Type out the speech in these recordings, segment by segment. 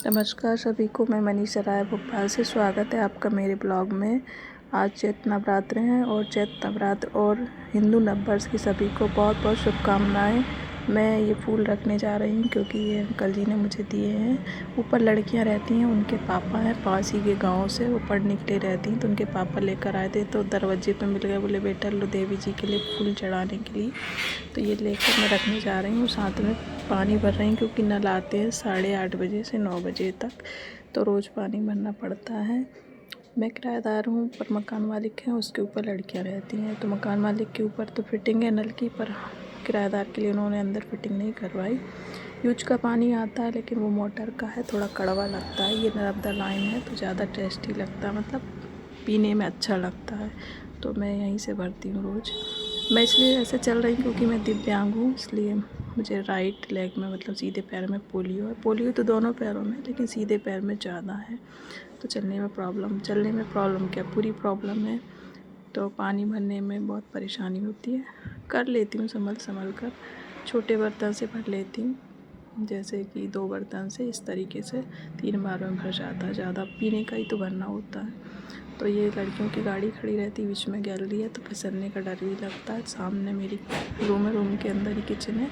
नमस्कार सभी को, मैं मनीषा राय भोपाल से स्वागत है आपका मेरे ब्लॉग में। आज चैत्र नवरात्र हैं और चैत्र नवरात्र और हिंदू नववर्ष की सभी को बहुत बहुत शुभकामनाएं। मैं ये फूल रखने जा रही हूँ क्योंकि ये अंकल जी ने मुझे दिए हैं। ऊपर लड़कियाँ रहती हैं, उनके पापा हैं पास ही के गाँव से, वो पढ़ने के लिए रहती हैं, तो उनके पापा लेकर आए थे, तो दरवाजे पे मिल गए। बोले बेटा लो देवी जी के लिए फूल चढ़ाने के लिए, तो ये लेकर मैं रखने जा रही हूँ। साथ में पानी भर रही हूँ क्योंकि नल आते हैं 8:30 बजे से 9 बजे तक, तो रोज़ पानी भरना पड़ता है। मैं किराएदार हूँ, पर मकान मालिक हैं, उसके ऊपर लड़कियाँ रहती हैं। तो मकान मालिक के ऊपर तो फिटिंग है नल की, पर किराएदार के लिए उन्होंने अंदर फिटिंग नहीं करवाई। यूज का पानी आता है, लेकिन वो मोटर का है, थोड़ा कड़वा लगता है। ये नर्मदा लाइन है तो ज़्यादा टेस्टी लगता है, मतलब पीने में अच्छा लगता है, तो मैं यहीं से भरती हूँ रोज़। मैं इसलिए ऐसे चल रही हूँ क्योंकि मैं दिव्यांग हूँ, इसलिए मुझे राइट लेग में, मतलब सीधे पैर में पोलियो है। पोलियो तो दोनों पैरों में, लेकिन सीधे पैर में ज़्यादा है, तो चलने में प्रॉब्लम क्या पूरी प्रॉब्लम है, तो पानी भरने में बहुत परेशानी होती है। कर लेती हूँ संभल कर, छोटे बर्तन से भर लेती हूँ, जैसे कि 2 बर्तन से, इस तरीके से 3 बार में भर जाता है। ज़्यादा पीने का ही तो भरना होता है। तो ये लड़कियों की गाड़ी खड़ी रहती है, बीच में गैलरी है, तो फिसलने का डर भी लगता है। सामने मेरी रूम है, रूम के अंदर ही किचन है,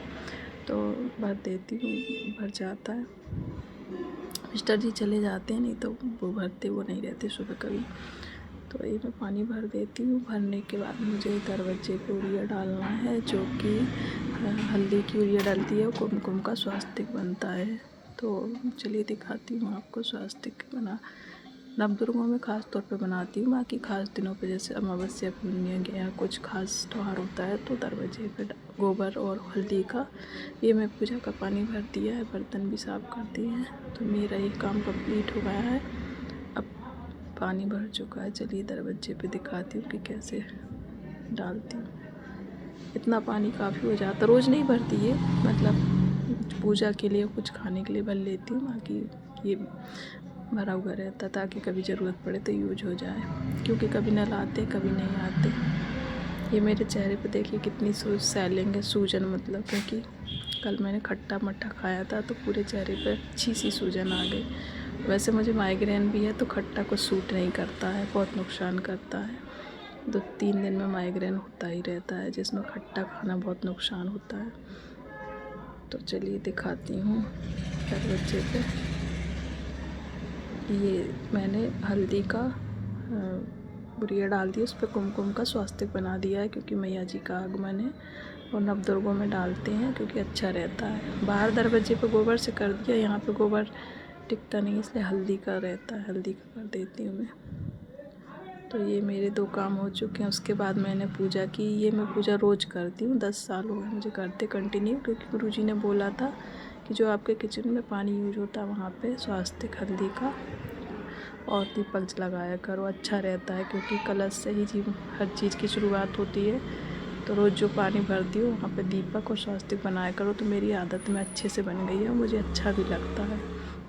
तो भर देती हूँ, भर जाता है। मिस्टर जी चले जाते हैं, नहीं तो वो भरते वो नहीं रहते सुबह कभी, तो ये मैं पानी भर देती हूँ। भरने के बाद मुझे दरवाजे पे यूरिया डालना है, जो कि हल्दी की यूरिया डलती है, कुमकुम का स्वास्तिक बनता है। तो चलिए दिखाती हूँ आपको स्वास्तिक बना। नवदुर्गों में ख़ास तौर पे बनाती हूँ, बाकी ख़ास दिनों पे जैसे अमावस्या पुण्य गया, कुछ खास त्यौहार होता है, तो दरवाजे पे गोबर और हल्दी का, ये मैं पूजा का पानी भर दिया है, बर्तन भी साफ़ कर दिए हैं, तो मेरा ये काम कंप्लीट हो गया है। अब पानी भर चुका है, चलिए दरवाजे पे दिखाती हूँ कि कैसे डालती हूँ। इतना पानी काफ़ी हो जाता, रोज़ नहीं भरती ये, मतलब पूजा के लिए कुछ खाने के लिए भर लेती हूँ, बाकी ये भरा हुआ रहता ताकि कभी ज़रूरत पड़े तो यूज हो जाए, क्योंकि कभी नल आते कभी नहीं आते। ये मेरे चेहरे पे देखिए कितनी स्वेलिंग है, सूजन, मतलब क्योंकि कल मैंने खट्टा मट्ठा खाया था, तो पूरे चेहरे पे अच्छी सी सूजन आ गई। वैसे मुझे माइग्रेन भी है, तो खट्टा को सूट नहीं करता है, बहुत नुकसान करता है। 2-3 दिन में माइग्रेन होता ही रहता है, जिसमें खट्टा खाना बहुत नुकसान होता है। तो चलिए दिखाती हूँ दरवाजे पे। ये मैंने हल्दी का बुरिया डाल दी, उस पर कुमकुम का स्वास्तिक बना दिया है, क्योंकि मैया जी का आगमन है और नवदुर्गों में डालते हैं क्योंकि अच्छा रहता है। बाहर दरवाजे पे गोबर से कर दिया, यहाँ पे गोबर टिकता नहीं, इसलिए हल्दी का रहता है, हल्दी का कर देती हूँ मैं। तो ये मेरे 2 काम हो चुके हैं। उसके बाद मैंने पूजा की। ये मैं पूजा रोज़ करती हूँ, 10 साल हो गए मुझे करते कंटिन्यू, क्योंकि गुरुजी ने बोला था कि जो आपके किचन में पानी यूज होता है वहाँ पे स्वास्तिक हल्दी का और दीपक लगाया करो, अच्छा रहता है, क्योंकि कलश से ही हर चीज़ की शुरुआत होती है। तो रोज़ जो पानी भरती हूँ वहाँ पे दीपक और स्वास्तिक बनाया करो, तो मेरी आदत में अच्छे से बन गई है, मुझे अच्छा भी लगता है।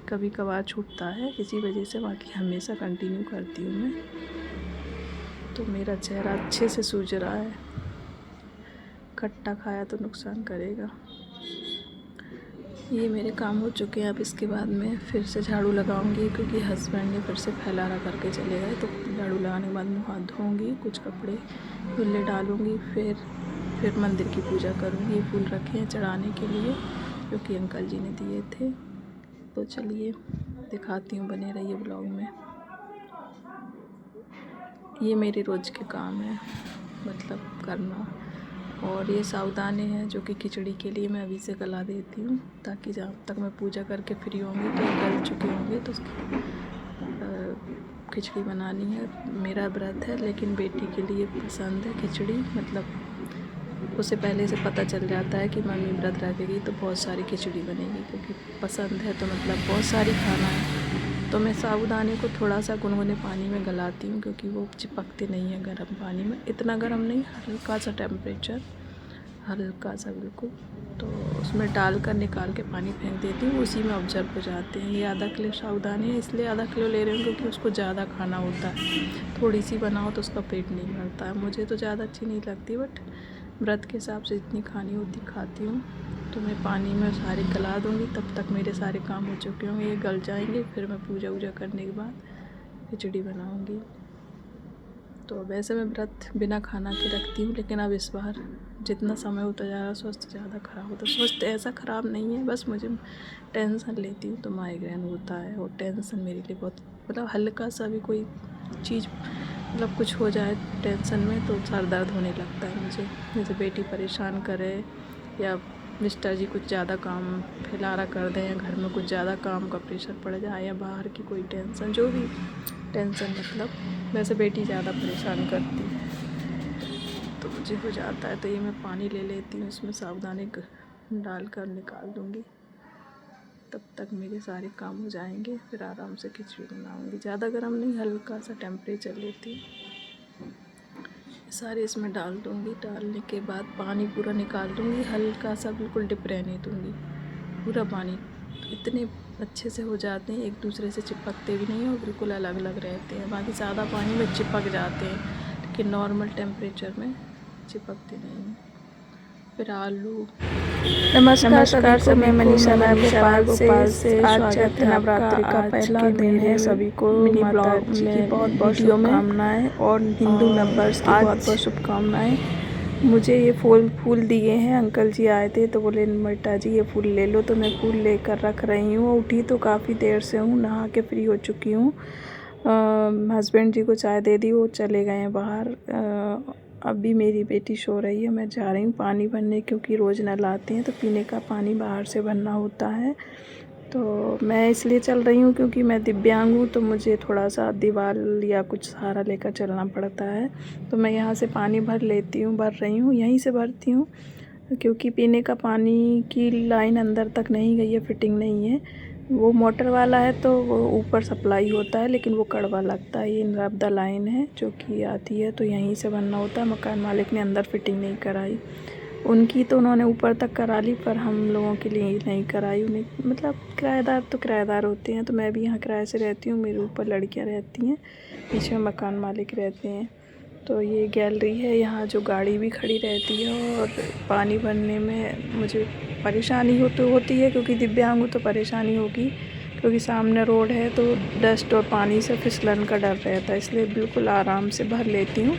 कभी कभार छूटता है किसी वजह से, बाकी हमेशा कंटिन्यू करती हूँ मैं। तो मेरा चेहरा अच्छे से सूज रहा है, खट्टा खाया तो नुकसान करेगा। ये मेरे काम हो चुके हैं। अब इसके बाद मैं फिर से झाड़ू लगाऊंगी, क्योंकि हस्बैंड ने फिर से फैलाना करके चले गए, तो झाड़ू लगाने के बाद मुँह हाथ धोऊँगी, कुछ कपड़े धुले डालूँगी, फिर मंदिर की पूजा करूँगी। ये फूल रखे हैं चढ़ाने के लिए, जो कि अंकल जी ने दिए थे। तो चलिए दिखाती हूँ, बने रहिए ब्लॉग में। ये मेरे रोज़ के काम है, मतलब करना। और ये साबूदाने हैं जो कि खिचड़ी के लिए मैं अभी से गला देती हूँ, ताकि जब तक मैं पूजा करके फ्री होंगी तो गल चुके होंगे, तो उसकी खिचड़ी बनानी है। मेरा व्रत है, लेकिन बेटी के लिए पसंद है खिचड़ी, मतलब उसे पहले से पता चल जाता है कि मम्मी व्रत रखेगी तो बहुत सारी खिचड़ी बनेगी, क्योंकि पसंद है, तो मतलब बहुत सारी खाना है। तो मैं साबूदाने को थोड़ा सा गुनगुने पानी में गलाती हूँ, क्योंकि वो चिपकते नहीं है गर्म पानी में, इतना गर्म नहीं, हल्का सा टेम्परेचर, हल्का सा बिल्कुल। तो उसमें डालकर निकाल के पानी फेंक देती हूँ, उसी में ऑब्जर्व हो जाते हैं। ये आधा किलो साबूदाने हैं, इसलिए आधा किलो ले रही हूँ, क्योंकि उसको ज़्यादा खाना होता है। थोड़ी सी बनाओ तो उसका पेट नहीं भरता है। मुझे तो ज़्यादा अच्छी नहीं लगती, बट व्रत के हिसाब से जितनी खानी होती खाती हूँ। तो मैं पानी में सारे गला दूँगी, तब तक मेरे सारे काम हो चुके होंगे, ये गल जाएंगे। फिर मैं पूजा वूजा करने के बाद खिचड़ी बनाऊँगी। तो वैसे मैं व्रत बिना खाना के रखती हूँ, लेकिन अब इस बार जितना समय होता जा रहा है स्वास्थ्य ज़्यादा ख़राब होता है। स्वास्थ्य ऐसा ख़राब नहीं है, बस मुझे टेंशन लेती हूँ तो माइग्रेन होता है। और टेंशन मेरे लिए बहुत मतलब हल्का सा भी कोई चीज़ मतलब कुछ हो जाए टेंशन में तो सर दर्द होने लगता है मुझे। जैसे बेटी परेशान करे या मिस्टर जी कुछ ज़्यादा काम फैलारा कर दें या घर में कुछ ज़्यादा काम का प्रेशर पड़ जाए या बाहर की कोई टेंशन, जो भी टेंशन मतलब वैसे बेटी ज़्यादा परेशान करती है तो मुझे हो जाता है। तो ये मैं पानी ले लेती हूँ, इसमें सावधानी डाल कर निकाल दूँगी, तब तक मेरे सारे काम हो जाएंगे। फिर आराम से खिचड़ी बनाऊँगी। ज़्यादा गर्म नहीं, हल्का सा टेम्परेचर लेती हूँ। सारे इसमें डाल दूँगी। डालने के बाद पानी पूरा निकाल दूँगी, हल्का सा बिल्कुल डिप रहने दूँगी। पूरा पानी इतने अच्छे से हो जाते हैं, एक दूसरे से चिपकते भी नहीं हैं और बिल्कुल अलग अलग रहते हैं। बाकी ज़्यादा पानी में चिपक जाते हैं, लेकिन नॉर्मल टेम्परेचर में चिपकते नहीं हैं। फिर आलू। नमस्कार सभी, मैं मनीषा राय भोपाल से। आज चैत्र नवरात्रि का पहला दिन है। सभी को मिनी ब्लॉग में बहुत बहुत शुभकामनाएं और हिंदू नंबर्स की बहुत बहुत शुभकामनाएं। मुझे ये फूल दिए हैं, अंकल जी आए थे तो बोले बेटा जी ये फूल ले लो, तो मैं फूल लेकर रख रही हूँ। उठी तो काफ़ी देर से हूँ, नहा के फ्री हो चुकी हूँ। हस्बैंड जी को चाय दे दी, वो चले गए हैं बाहर। अभी मेरी बेटी सो रही है, मैं जा रही हूँ पानी भरने, क्योंकि रोज़ नल आते हैं तो पीने का पानी बाहर से भरना होता है। तो मैं इसलिए चल रही हूँ क्योंकि मैं दिव्यांग हूँ, तो मुझे थोड़ा सा दीवार या कुछ सहारा लेकर चलना पड़ता है। तो मैं यहाँ से पानी भर रही हूँ, यहीं से भरती हूँ, क्योंकि पीने का पानी की लाइन अंदर तक नहीं गई है, फिटिंग नहीं है। वो मोटर वाला है तो वो ऊपर सप्लाई होता है, लेकिन वो कड़वा लगता है। ये नर्मदा लाइन है जो कि आती है, तो यहीं से भरना होता है। मकान मालिक ने अंदर फिटिंग नहीं कराई, उनकी तो उन्होंने ऊपर तक करा ली, पर हम लोगों के लिए नहीं कराई। उन्हें मतलब किराएदार तो किराएदार होते हैं, तो मैं भी यहाँ किराए से रहती हूँ, मेरे ऊपर लड़कियाँ रहती हैं, पीछे में मकान मालिक रहते हैं। तो ये गैलरी है, यहाँ जो गाड़ी भी खड़ी रहती है। और पानी भरने में मुझे परेशानी होती है, क्योंकि दिव्यांग हूँ तो परेशानी होगी, क्योंकि सामने रोड है तो डस्ट और पानी से फिसलन का डर रहता है। इसलिए बिल्कुल आराम से भर लेती हूँ।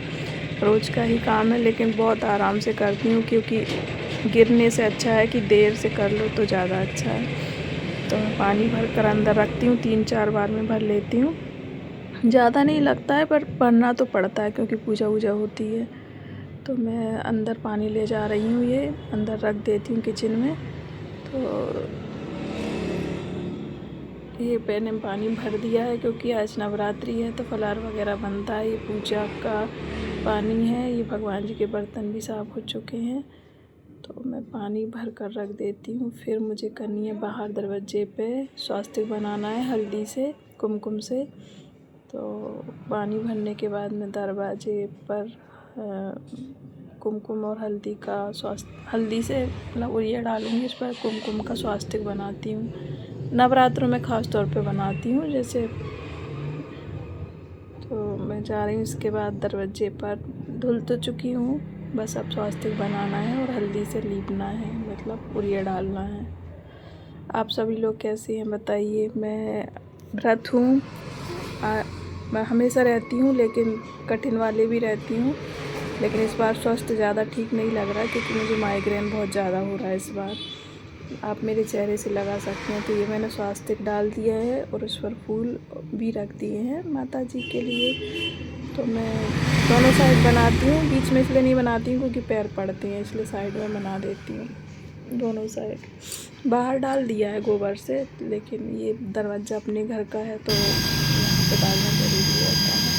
रोज़ का ही काम है, लेकिन बहुत आराम से करती हूँ, क्योंकि गिरने से अच्छा है कि देर से कर लो तो ज़्यादा अच्छा है। तो मैं पानी भर कर अंदर रखती हूँ, 3-4 बार में भर लेती हूँ। ज़्यादा नहीं लगता है, पर भरना तो पड़ता है क्योंकि पूजा वूजा होती है। तो मैं अंदर पानी ले जा रही हूँ, ये अंदर रख देती हूँ किचन में। तो ये मैंने पानी भर दिया है, क्योंकि आज नवरात्रि है तो फलार वगैरह बनता है। ये पूजा का पानी है, ये भगवान जी के बर्तन भी साफ़ हो चुके हैं, तो मैं पानी भर कर रख देती हूँ। फिर मुझे करनी है बाहर दरवाजे पे स्वास्तिक बनाना है, हल्दी से कुमकुम से। तो पानी भरने के बाद मैं दरवाजे पर कुमकुम और हल्दी का हल्दी से मतलब उड़िया डालूँगी, इस पर कुमकुम का स्वास्तिक बनाती हूँ। नवरात्रों में ख़ास तौर पे बनाती हूँ जैसे। तो मैं जा रही हूँ, इसके बाद दरवाजे पर धुल तो चुकी हूँ, बस अब स्वास्तिक बनाना है और हल्दी से लीपना है, मतलब उड़िया डालना है। आप सभी लोग कैसे हैं बताइए। मैं व्रत हूँ, मैं हमेशा रहती हूँ, लेकिन कठिन वाले भी रहती हूँ। लेकिन इस बार स्वास्थ्य ज़्यादा ठीक नहीं लग रहा, क्योंकि मुझे माइग्रेन बहुत ज़्यादा हो रहा है इस बार। आप मेरे चेहरे से लगा सकते हैं। तो ये मैंने स्वास्तिक डाल दिया है और उस पर फूल भी रख दिए हैं माता जी के लिए। तो मैं दोनों साइड बनाती हूँ, बीच में इसलिए नहीं बनाती हूँ क्योंकि पैर पड़ते हैं, इसलिए साइड में बना देती हूँ। दोनों साइड बाहर डाल दिया है गोबर से, लेकिन ये दरवाज़ा अपने घर का है तो यहाँ पे डालना ज़रूरी होता है।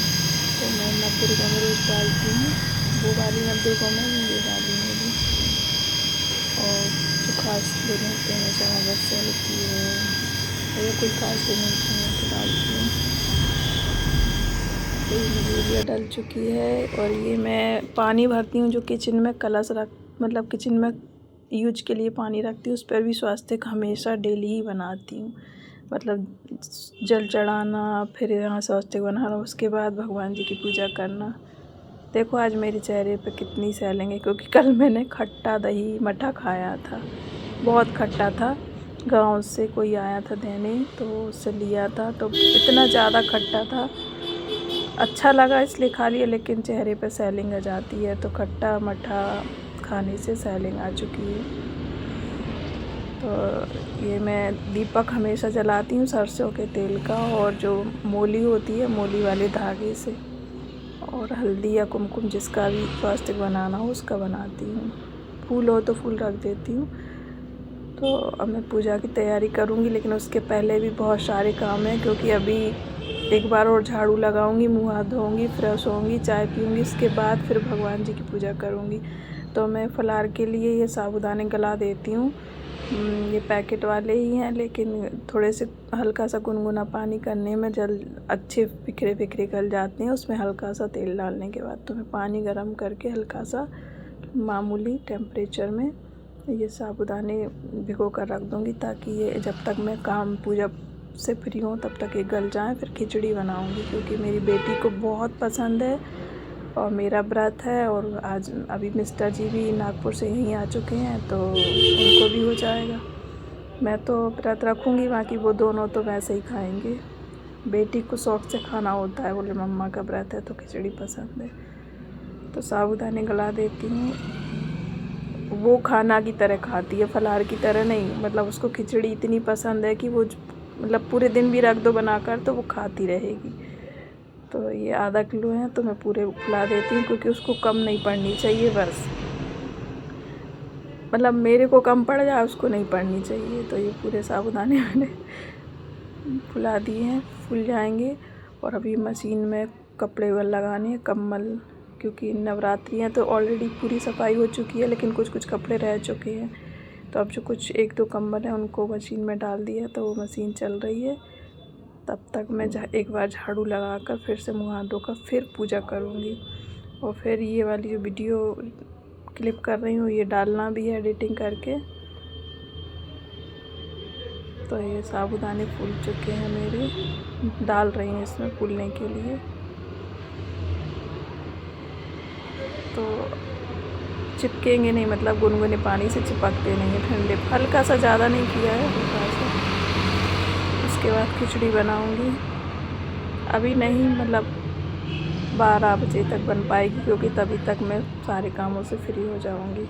तो मैं नवदुर्गा में रोज़ डालती हूँ, वो वाली नवदुर्गा में ये वाली में भी। और जो खास दिन होते हैं जैसे अमावस्या होती है या कोई खास दिन होते हैं तो डालती हूँ। तो ये मेरी उड़िया डल चुकी है। और ये मैं पानी भरती हूँ जो किचन में कलश मतलब किचन में यूज के लिए पानी रखती हूँ, उस पर भी स्वास्तिक हमेशा डेली ही बनाती हूँ। मतलब जल चढ़ाना, फिर यहाँ स्वास्तिक बनाना, उसके बाद भगवान जी की पूजा करना। देखो आज मेरे चेहरे पे कितनी सैलिंग है, क्योंकि कल मैंने खट्टा दही मठा खाया था। बहुत खट्टा था। गांव से कोई आया था देने तो उससे लिया था, तो इतना ज़्यादा खट्टा था। अच्छा लगा इसलिए खा लिया, लेकिन चेहरे पे स्वेलिंग आ जाती है, तो खट्टा मट्ठा खाने से स्वेलिंग आ चुकी है। तो ये मैं दीपक हमेशा जलाती हूँ सरसों के तेल का, और जो मोली होती है मोली वाले धागे से, और हल्दी या कुमकुम जिसका भी स्वास्तिक बनाना हो उसका बनाती हूँ। फूल हो तो फूल रख देती हूँ। तो अब मैं पूजा की तैयारी करूँगी, लेकिन उसके पहले भी बहुत सारे काम हैं, क्योंकि अभी एक बार और झाड़ू लगाऊंगी, मुँह हाथ धोऊंगी, फ्रेश होंगी, चाय पीऊँगी, इसके बाद फिर भगवान जी की पूजा करूँगी। तो मैं फलाहार के लिए ये साबूदाने गला देती हूँ। ये पैकेट वाले ही हैं, लेकिन थोड़े से हल्का सा गुनगुना पानी करने में अच्छे बिखरे बिखरे गल जाते हैं, उसमें हल्का सा तेल डालने के बाद। तो मैं पानी गर्म करके हल्का सा मामूली टेम्परेचर में ये साबूदाने भिगो कर रख दूँगी, ताकि ये जब तक मैं काम पूजा से फ्री हूँ तब तक ये गल जाएँ। फिर खिचड़ी बनाऊँगी, क्योंकि मेरी बेटी को बहुत पसंद है और मेरा व्रत है। और आज अभी मिस्टर जी भी नागपुर से यहीं आ चुके हैं, तो उनको भी हो जाएगा। मैं तो व्रत रखूँगी, बाकी वो दोनों तो वैसे ही खाएंगे। बेटी को शौक़ से खाना होता है, बोले मम्मा का व्रत है तो खिचड़ी पसंद है। तो साबूदाने गला देती हूँ। वो खाना की तरह खाती है, फलाहार की तरह नहीं। मतलब उसको खिचड़ी इतनी पसंद है कि वो मतलब पूरे दिन भी रख दो बनाकर तो वो खाती रहेगी। तो ये आधा किलो है, तो मैं पूरे फुला देती हूँ, क्योंकि उसको कम नहीं पड़नी चाहिए बस। मतलब मेरे को कम पड़ जाए, उसको नहीं पड़नी चाहिए। तो ये पूरे साबूदाने मैंने फुला दिए हैं, फूल जाएंगे। और अभी मशीन में कपड़े लगाने हैं, कम्बल, क्योंकि नवरात्रि हैं तो ऑलरेडी पूरी सफाई हो चुकी है, लेकिन कुछ कुछ कपड़े रह चुके हैं। तो अब जो कुछ एक दो कम्बल हैं उनको मशीन में डाल दिया, तो वो मशीन चल रही है। तब तक मैं एक बार झाड़ू लगाकर फिर से मुँह हाथ धोकर फिर पूजा करूँगी। और फिर ये वाली जो वीडियो क्लिप कर रही हूँ ये डालना भी है एडिटिंग करके। तो ये साबूदाने फूल चुके हैं मेरे, डाल रही हूँ इसमें फूलने के लिए। तो चिपकेंगे नहीं, मतलब गुनगुने पानी से चिपकते नहीं है, ठंडे हल्का सा, ज़्यादा नहीं किया है, हल्का सा। उसके बाद खिचड़ी बनाऊंगी। अभी नहीं, मतलब 12 बजे तक बन पाएगी, क्योंकि तभी तक मैं सारे कामों से फ्री हो जाऊंगी।